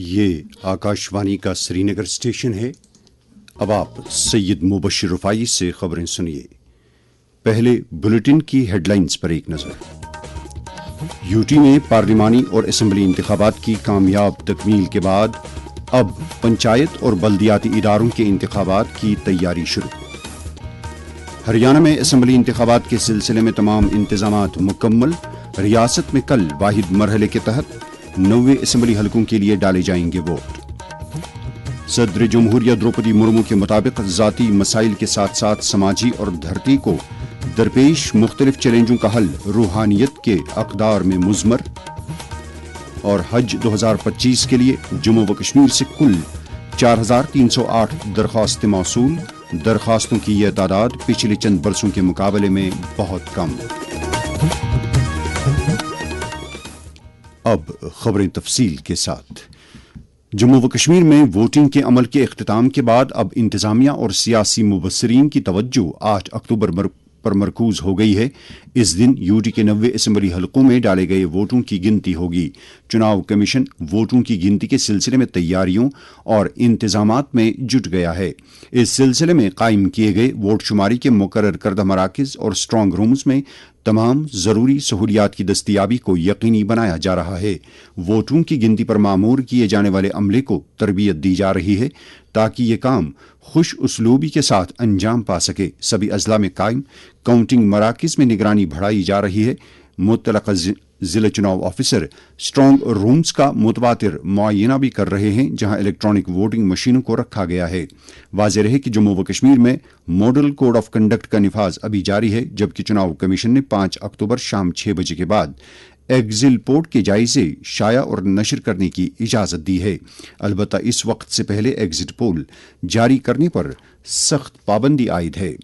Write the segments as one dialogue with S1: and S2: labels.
S1: یہ آکاشوانی کا سری نگر اسٹیشن ہے۔ اب آپ سید مبشر رفائی سے خبریں سنیے۔ پہلے بلیٹن کی ہیڈ لائنز پر ایک نظر۔ یوٹی میں پارلیمانی اور اسمبلی انتخابات کی کامیاب تکمیل کے بعد اب پنچایت اور بلدیاتی اداروں کے انتخابات کی تیاری شروع۔ ہریانہ میں اسمبلی انتخابات کے سلسلے میں تمام انتظامات مکمل۔ ریاست میں کل واحد مرحلے کے تحت 90 اسمبلی حلقوں کے لیے ڈالے جائیں گے ووٹ۔ صدر جمہوریہ دروپدی مرمو کے مطابق ذاتی مسائل کے ساتھ ساتھ سماجی اور دھرتی کو درپیش مختلف چیلنجوں کا حل روحانیت کے اقدار میں مضمر۔ اور حج 2025 کے لیے جموں و کشمیر سے کل 4308 درخواستیں موصول۔ درخواستوں کی یہ تعداد پچھلے چند برسوں کے مقابلے میں بہت کم۔ اب خبریں تفصیل کے ساتھ۔ جموں و کشمیر میں ووٹنگ کے عمل کے اختتام کے بعد اب انتظامیہ اور سیاسی مبصرین کی توجہ 8 اکتوبر پر مرکوز ہو گئی ہے۔ اس دن یوٹی کے 90 اسمبلی حلقوں میں ڈالے گئے ووٹوں کی گنتی ہوگی۔ چناؤ کمیشن ووٹوں کی گنتی کے سلسلے میں تیاریوں اور انتظامات میں جٹ گیا ہے۔ اس سلسلے میں قائم کیے گئے ووٹ شماری کے مقرر کردہ مراکز اور اسٹرانگ رومز میں تمام ضروری سہولیات کی دستیابی کو یقینی بنایا جا رہا ہے۔ ووٹوں کی گنتی پر مامور کیے جانے والے عملے کو تربیت دی جا رہی ہے تاکہ یہ کام خوش اسلوبی کے ساتھ انجام پا سکے۔ سبھی اضلاع میں قائم کاؤنٹنگ مراکز میں نگرانی بڑھائی جا رہی ہے۔ متعلقہ ضلع چناؤ آفیسر اسٹرانگ رومز کا متواتر معائنہ بھی کر رہے ہیں جہاں الیکٹرانک ووٹنگ مشینوں کو رکھا گیا ہے۔ واضح رہے کہ جموں و کشمیر میں ماڈل کوڈ آف کنڈکٹ کا نفاذ ابھی جاری ہے، جبکہ چناؤ کمیشن نے 5 اکتوبر شام 6 بجے کے بعد ایگزل پورٹ کے جائزے شائع اور نشر کرنے کی اجازت دی ہے۔ البتہ اس وقت سے پہلے ایگزٹ پول جاری کرنے پر سخت پابندی عائد ہے۔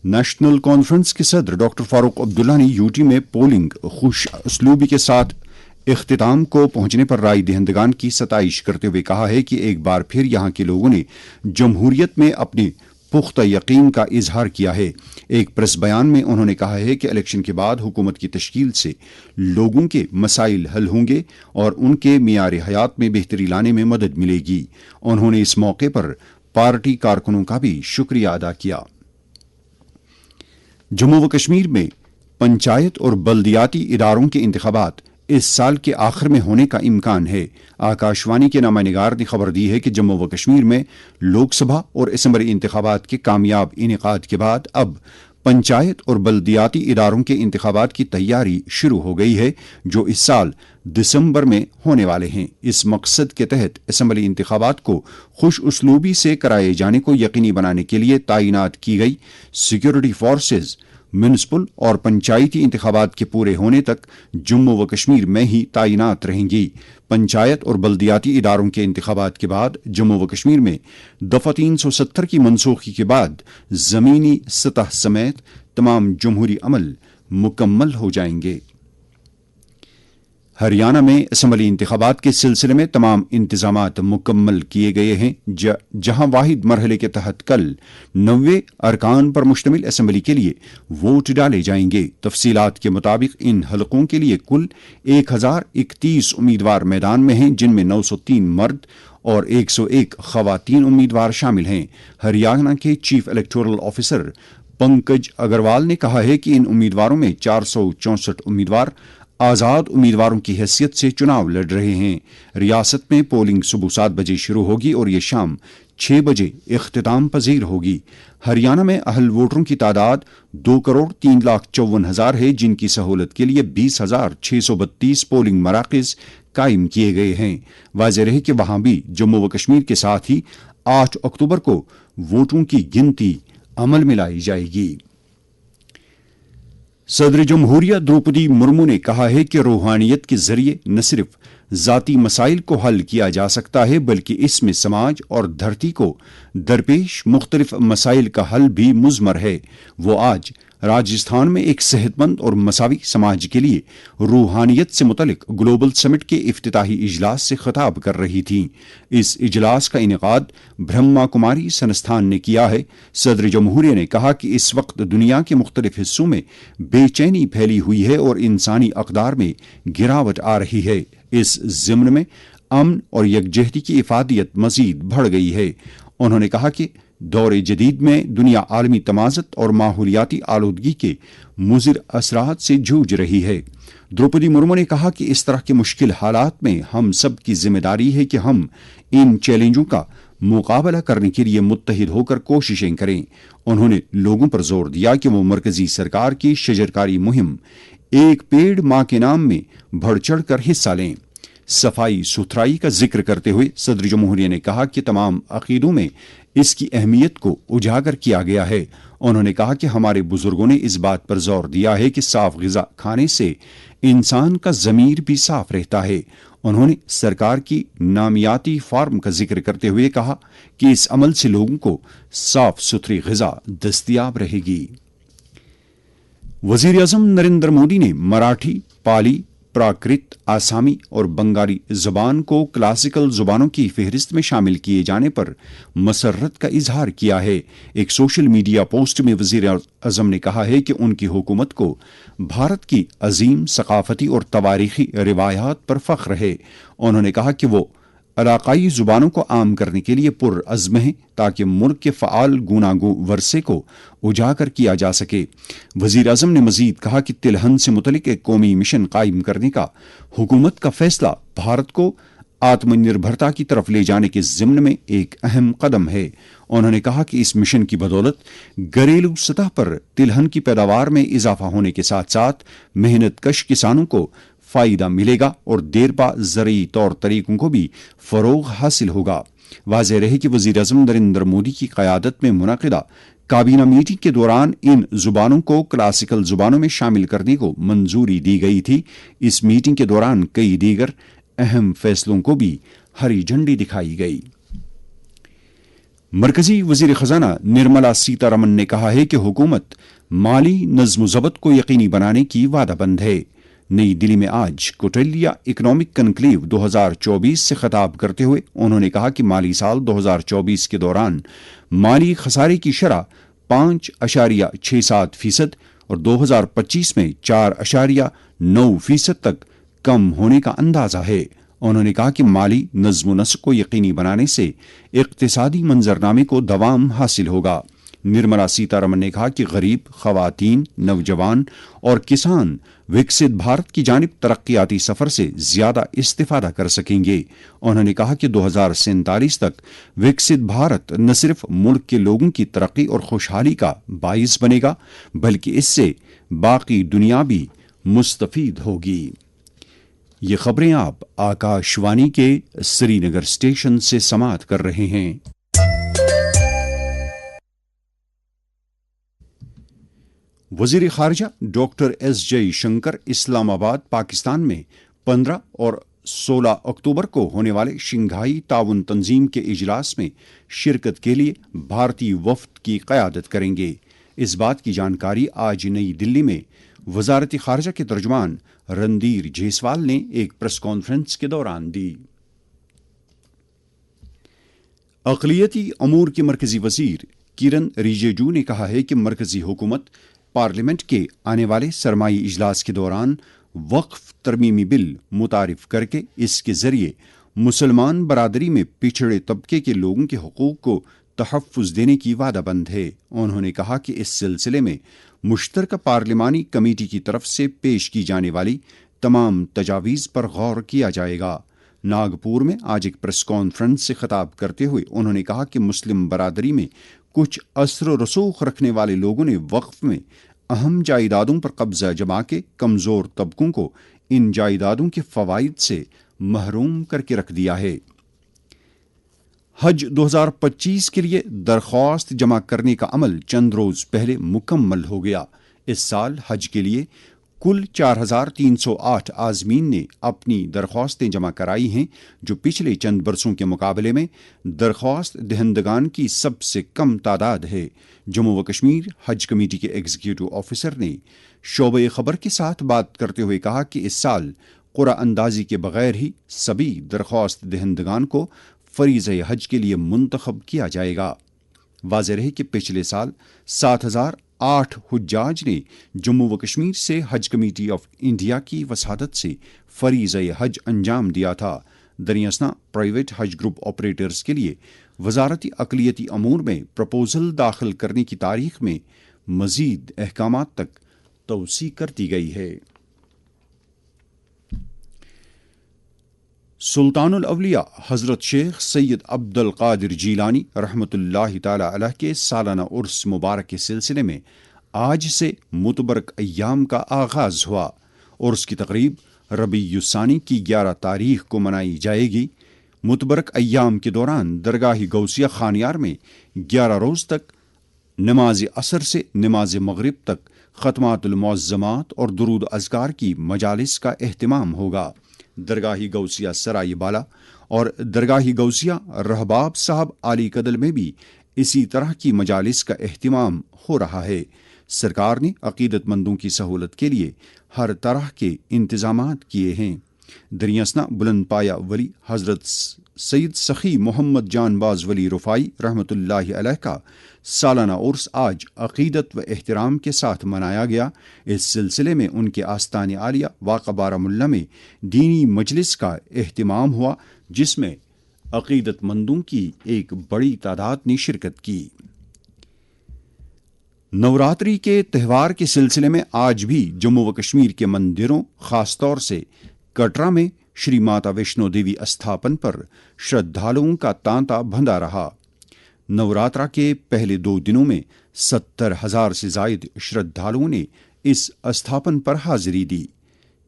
S1: نیشنل کانفرنس کے صدر ڈاکٹر فاروق عبداللہ نے یوٹی میں پولنگ خوش اسلوبی کے ساتھ اختتام کو پہنچنے پر رائے دہندگان کی ستائش کرتے ہوئے کہا ہے کہ ایک بار پھر یہاں کے لوگوں نے جمہوریت میں اپنے پختہ یقین کا اظہار کیا ہے۔ ایک پریس بیان میں انہوں نے کہا ہے کہ الیکشن کے بعد حکومت کی تشکیل سے لوگوں کے مسائل حل ہوں گے اور ان کے معیار حیات میں بہتری لانے میں مدد ملے گی۔ انہوں نے اس موقع پر پارٹی کارکنوں کا بھی شکریہ ادا کیا۔ جموں و کشمیر میں پنچایت اور بلدیاتی اداروں کے انتخابات اس سال کے آخر میں ہونے کا امکان ہے۔ آکاشوانی کے نامہ نگار نے خبر دی ہے کہ جموں و کشمیر میں لوک سبھا اور اسمبلی انتخابات کے کامیاب انعقاد کے بعد اب پنچایت اور بلدیاتی اداروں کے انتخابات کی تیاری شروع ہو گئی ہے جو اس سال دسمبر میں ہونے والے ہیں۔ اس مقصد کے تحت اسمبلی انتخابات کو خوش اسلوبی سے کرائے جانے کو یقینی بنانے کے لیے تعینات کی گئی سیکورٹی فورسز میونسپل اور پنچایتی انتخابات کے پورے ہونے تک جموں و کشمیر میں ہی تعینات رہیں گی۔ پنچایت اور بلدیاتی اداروں کے انتخابات کے بعد جموں و کشمیر میں دفعہ 370 کی منسوخی کے بعد زمینی سطح سمیت تمام جمہوری عمل مکمل ہو جائیں گے۔ ہریانہ میں اسمبلی انتخابات کے سلسلے میں تمام انتظامات مکمل کیے گئے ہیں جہاں واحد مرحلے کے تحت کل 90 ارکان پر مشتمل اسمبلی کے لیے ووٹ ڈالے جائیں گے۔ تفصیلات کے مطابق ان حلقوں کے لیے کل 1031 امیدوار میدان میں ہیں جن میں 903 مرد اور 101 خواتین امیدوار شامل ہیں۔ ہریانہ کے chief electoral officer Pankaj Agarwal نے کہا ہے کہ ان امیدواروں میں 464 امیدوار آزاد امیدواروں کی حیثیت سے چناؤ لڑ رہے ہیں۔ ریاست میں پولنگ صبح 7 بجے شروع ہوگی اور یہ شام 6 بجے اختتام پذیر ہوگی۔ ہریانہ میں اہل ووٹروں کی تعداد 2,03,54,000 ہے جن کی سہولت کے لیے 20,632 پولنگ مراکز قائم کیے گئے ہیں۔ واضح رہے کہ وہاں بھی جموں و کشمیر کے ساتھ ہی 8 اکتوبر کو ووٹوں کی گنتی عمل میں لائی جائے گی۔ صدر جمہوریہ دروپدی مرمو نے کہا ہے کہ روحانیت کے ذریعے نہ صرف ذاتی مسائل کو حل کیا جا سکتا ہے بلکہ اس میں سماج اور دھرتی کو درپیش مختلف مسائل کا حل بھی مضمر ہے۔ وہ آج راجستھان میں ایک صحت مند اور مساوی سماج کے لیے روحانیت سے متعلق گلوبل سمٹ کے افتتاحی اجلاس سے خطاب کر رہی تھیں۔ اس اجلاس کا انعقاد برہما کماری سنستھان نے کیا ہے۔ صدر جمہوریہ نے کہا کہ اس وقت دنیا کے مختلف حصوں میں بے چینی پھیلی ہوئی ہے اور انسانی اقدار میں گراوٹ آ رہی ہے۔ اس ضمن میں अमन और यकजहती की इफादियत मजीद बढ़ गई है। उन्होंने कहा कि दौर जदीद में दुनिया आलमी तमाज़त और माहौलियाती आलूदगी के मुज़िर असरात से जूझ रही है। द्रौपदी मुर्मू ने कहा कि इस तरह के मुश्किल हालात में हम सब की जिम्मेदारी है कि हम इन चैलेंजों का मुकाबला करने के लिए मुत्तहिद होकर कोशिशें करें। उन्होंने लोगों पर जोर दिया कि वो मरकजी सरकार की शजरकारी मुहिम एक पेड़ मां के नाम में बढ़ चढ़ कर हिस्सा लें। सफाई सुथराई का जिक्र करते हुए सदर जमहूरिया ने कहा कि तमाम अकीदों में इसकी अहमियत को उजागर किया गया है। उन्होंने कहा कि हमारे बुजुर्गों ने इस बात पर जोर दिया है कि साफ ग़िज़ा खाने से इंसान का ज़मीर भी साफ रहता है। उन्होंने सरकार की नामियाती फार्म का जिक्र करते हुए कहा कि इस अमल से लोगों को साफ सुथरी ग़िज़ा दस्तयाब रहेगी। वज़ीर आज़म नरेंद्र मोदी ने मराठी, पाली, प्राकृत, आसामी और बंगाली जुबान को क्लासिकल जुबानों की फहरिस्त में शामिल किए जाने पर मसर्रत का इजहार किया है। एक सोशल मीडिया पोस्ट में वज़ीर आज़म ने कहा है कि उनकी हुकूमत को भारत की अजीम सकाफती और तवारीखी रिवायात पर फ़ख्र है। उन्होंने कहा कि वो इलाकाई जुबानों को आम करने के लिए पुरअज़्म है ताकि मुल्क के फ़आल गूनागू वरसे को उजागर किया जा सके। वज़ीर आज़म ने मज़ीद कहा कि तिलहन से मुतलिक एक कौमी मिशन कायम करने का हुकूमत का फैसला भारत को आत्मनिर्भरता की तरफ ले जाने के ज़िम्न में एक अहम कदम है। उन्होंने कहा कि इस मिशन की बदौलत घरेलू सतह पर तिलहन की पैदावार में इजाफा होने के साथ साथ मेहनत कश किसानों को फ़ायदा मिलेगा और देरपा ज़रूरी तौर तरीकों को भी फ़रोग़ हासिल होगा। वाज़ेह रहे कि वज़ीर आज़म नरेंद्र मोदी की क़यादत में मुनक़िदा काबीना मीटिंग के दौरान इन जुबानों को क्लासिकल जुबानों में शामिल करने को मंजूरी दी गई थी। इस मीटिंग के दौरान कई दीगर अहम फैसलों को भी हरी झंडी दिखाई गई। मरकजी वज़ीर ख़ज़ाना निर्मला सीतारमन ने कहा है कि हुकूमत माली नज़्म-ओ-ज़ब्त को यकीनी बनाने की वादाबंद है। नई दिल्ली में आज कोटलिया इकोनॉमिक कनक्लेव 2024 से खिताब करते हुए उन्होंने कहा कि माली साल 2024 के दौरान माली खसारे की शरह 5.67% और 2025 में 4.9% तक कम होने का अंदाजा है। उन्होंने कहा कि माली नज़्म व नस्क को यकीनी बनाने से इक़्तिसादी मंजरनामे को दवाम हासिल होगा। निर्मला सीतारमन ने कहा कि गरीब, ख़वातीन, नौजवान और किसान विकसित भारत की जानिब तरक्याती सफ़र से ज़्यादा इस्तिफ़ादा कर सकेंगे। उन्होंने कहा कि 2047 तक विकसित भारत न सिर्फ मुल्क के लोगों की तरक्की और खुशहाली का बाइस बनेगा बल्कि इससे बाकी दुनिया भी मुस्तफ़ीद होगी। ये खबरें आप आकाशवाणी के श्रीनगर स्टेशन से समाअत कर रहे हैं। वज़ीर ख़ारिजा डॉक्टर एस जयशंकर इस्लामाबाद, पाकिस्तान में 15 और 16 अक्टूबर को होने वाले शंघाई ताउन तंजीम के इजलास में शिरकत के लिए भारतीय वफ़द की क़यादत करेंगे। इस बात की जानकारी आज नई दिल्ली में वज़ारत ख़ारिजा के तर्जुमान रणधीर जायसवाल ने एक प्रेस कॉन्फ्रेंस के दौरान दी। अक़लियती अमूर के मरकज़ी वज़ीर किरण रिजिजू ने कहा है कि मरकज़ी हुकूमत पार्लियामेंट के आने वाले सरमाई इजलास के दौरान वक्फ तरमीमी बिल मुतारिफ करके इसके ज़रिए मुसलमान बरादरी में पिछड़े तबके के लोगों के हुकूक को तहफ़्फ़ुज़ देने की वादाबंद है। उन्होंने कहा कि इस सिलसिले में मुश्तरका पार्लिमानी कमेटी की तरफ से पेश की जाने वाली तमाम तजावीज़ पर गौर किया जाएगा। नागपुर में आज एक प्रेस कॉन्फ्रेंस से खिताब करते हुए उन्होंने कहा कि मुस्लिम बरादरी में कुछ असर रसूख रखने वाले लोगों ने वक्फ में अहम जायदादों पर कब्जा जमा के कमज़ोर तबकों को इन जायदादों के फ़वाइद से महरूम करके रख दिया है। हज 2025 के लिए दरख्वास्त जमा करने का अमल चंद रोज़ पहले मुकम्मल हो गया। इस साल हज के लिए कुल 4,308 आज़मीन ने अपनी दरख्वास्तें जमा कराई हैं, जो पिछले चंद बरसों के मुकाबले में दरख्वास्त दहंदगान की सबसे कम तादाद है। जम्मू व कश्मीर हज कमेटी के एग्जीक्यूटिव ऑफिसर ने शोबे खबर के साथ बात करते हुए कहा कि इस साल क़ुरा अंदाज़ी के बगैर ही सभी दरख्वास्त दहंदगान को फ़रीज़े हज के लिए मुंतखब किया जाएगा। वाज़ेह है कि पिछले साल 7,008 हुज्जाज ने जम्मू व कश्मीर से हज कमेटी ऑफ इंडिया की वसादत से फ़रीज़े हज अंजाम दिया था। दरियासना प्राइवेट हज ग्रुप ऑपरेटर्स के लिए वजारती अक़लियती अमूर में प्रपोजल दाखिल करने की तारीख में मजीद अहकामात तक तोसी कर दी गई है। सुल्तानुल अवलिया हज़रत शेख सैयद अब्दुल कादिर जीलानी रहमतुल्लाहि ताला अलैह के सालाना उर्स मुबारक के सिलसिले में आज से मुतबरक अय्याम का आगाज हुआ। उर्स की तकरीब रबीउस्सानी की 11 तारीख को मनाई जाएगी। मुतबरक अय्याम के दौरान दरगाह गौसिया खानियार में 11 रोज़ तक नमाज असर से नमाज मगरिब तक ख़त्मातुल मुअज़्ज़मात और दुरूद अज़कार की मजालिस का एहतिमाम होगा। दरगाह गौसिया सराय बाला और दरगाह गौसिया रहबाब साहब आली कदल में भी इसी तरह की मजालिस का एहतिमाम हो रहा है। सरकार ने अक़ीदतमंदों की सहूलत के लिए हर तरह के इंतजामात किए हैं। दरियासना बुलंद पाया वली हज़रत सैयद सखी मोहम्मद जानबाज वली रुफ़ाई रहमतुल्लाहि अलैह का सालाना उर्स आज अक़ीदत व एहतराम के साथ मनाया गया। इस सिलसिले में उनके आस्तान आलिया वाक़ा बारामुल्ला में दीनी मजलिस का एहतिमाम हुआ, जिसमें अक़ीदतमंदों की एक बड़ी तादाद ने शिरकत की। नवरात्रि के त्यौहार के सिलसिले में आज भी जम्मू व कश्मीर के मंदिरों, ख़ासतौर से कटरा में श्री माता वैष्णो देवी अस्थापन पर श्रद्धालुओं का तांता बंधा रहा। नवरात्रा के पहले 2 दिनों में 70,000 से जायद श्रद्धालुओं ने इस अस्थापन पर हाजिरी दी।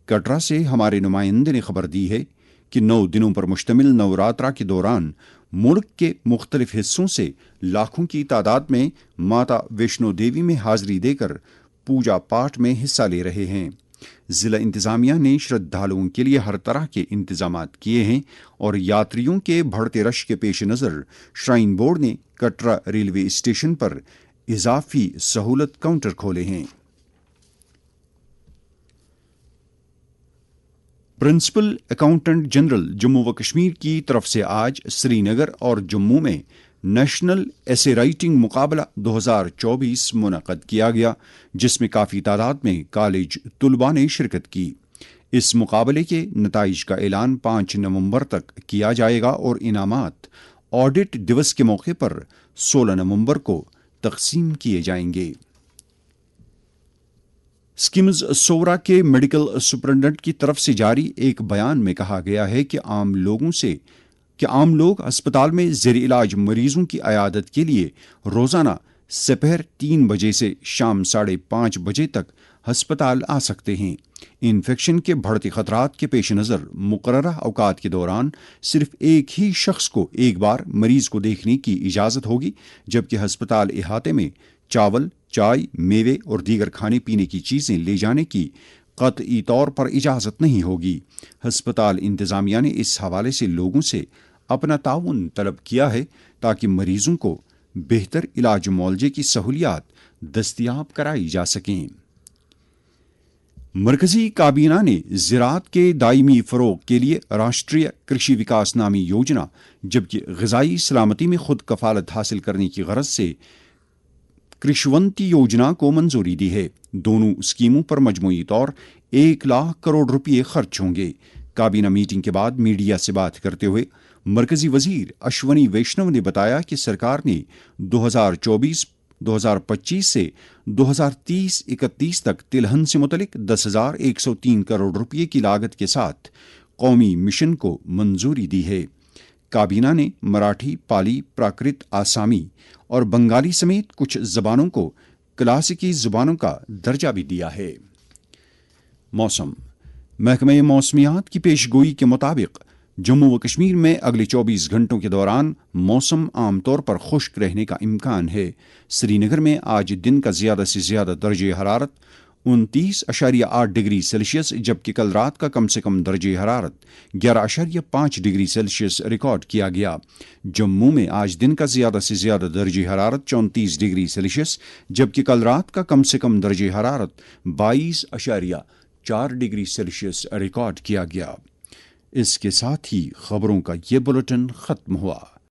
S1: कटरा से हमारे नुमाइंदे ने खबर दी है कि 9 दिनों पर मुश्तमिल नवरात्रा के दौरान मुल्क के मुख्तलिफ हिस्सों से लाखों की तादाद में माता वैष्णो देवी में हाजिरी देकर पूजा पाठ में हिस्सा ले रहे हैं। जिला इंतजामिया ने श्रद्धालुओं के लिए हर तरह के इंतजामात किए हैं और यात्रियों के बढ़ते रश के पेश नज़र श्राइन बोर्ड ने कटरा रेलवे स्टेशन पर इजाफी सहूलत काउंटर खोले हैं। प्रिंसिपल अकाउंटेंट जनरल जम्मू व कश्मीर की तरफ से आज श्रीनगर और जम्मू में नेशनल एसे राइटिंग मुकाबला 2024 मुनक़द किया गया, जिसमें काफ़ी तादाद में कॉलेज तुलबा ने शिरकत की। इस मुकाबले के नताइज का ऐलान 5 नवंबर तक किया जाएगा और इनामात ऑडिट दिवस के मौके पर 16 नवंबर को तकसीम किए जाएंगे। स्किम्स सोवरा के मेडिकल सुपरिटेंडेंट की तरफ से जारी एक बयान में कहा गया है कि आम लोग अस्पताल में ज़ेर इलाज मरीजों की अयादत के लिए रोज़ाना दोपहर 3 बजे से शाम 5:30 बजे तक अस्पताल आ सकते हैं। इन्फेक्शन के बढ़ते खतरात के पेश नज़र मुकर्ररा औकात के दौरान सिर्फ एक ही शख्स को एक बार मरीज को देखने की इजाज़त होगी, जबकि अस्पताल इहाते में चावल, चाय, मेवे और दीगर खाने पीने की चीज़ें ले जाने की क़तई तौर पर इजाज़त नहीं होगी। अस्पताल इंतज़ामिया ने इस हवाले से लोगों से अपना ताउन तलब किया है ताकि मरीजों को बेहतर इलाज मुआवजे की सहूलियात दस्तयाब कराई जा सकें। मरकजी काबीना ने ज़राअत के दायमी फ़रोग़ के लिए राष्ट्रीय कृषि विकास नामी योजना, जबकि ग़िज़ाई सलामती में खुद कफ़ालत हासिल करने की गरज से कृषिवंती योजना को मंजूरी दी है। दोनों स्कीमों पर मजमूई तौर 1 लाख करोड़ रुपये खर्च होंगे। काबीना मीटिंग के बाद मीडिया से बात करते हुए मरकजी वजीर अश्वनी वैष्णव ने बताया कि सरकार ने 2024-2025 से 2030-31 तक तिलहन से मुतलिक 10,103 करोड़ रुपये की लागत के साथ कौमी मिशन को मंजूरी दी है। काबीना ने मराठी, पाली, प्राकृत, आसामी और बंगाली समेत कुछ ज़बानों को क्लासिकी ज़ुबानों का दर्जा भी दिया है। मौसम महकमे मौसमियात की पेशगोई के मुताबिक जम्मू व कश्मीर में अगले 24 घंटों के दौरान मौसम आमतौर पर खुश्क रहने का इम्कान है। श्रीनगर में आज दिन का ज़्यादा से ज़्यादा दर्जे हरारत 29.8 डिग्री सेल्सियस, जबकि कल रात का कम से कम दर्जे हरारत 11.5 डिग्री सेल्सियस रिकॉर्ड किया गया। जम्मू में आज दिन का ज़्यादा से ज़्यादा दर्जे हरारत 34 डिग्री सेल्सियस, जबकि कल रात का कम से कम दर्जे हरारत 22.4 डिग्री सेल्सियस रिकॉर्ड किया गया। इसके साथ ही खबरों का ये बुलेटिन खत्म हुआ।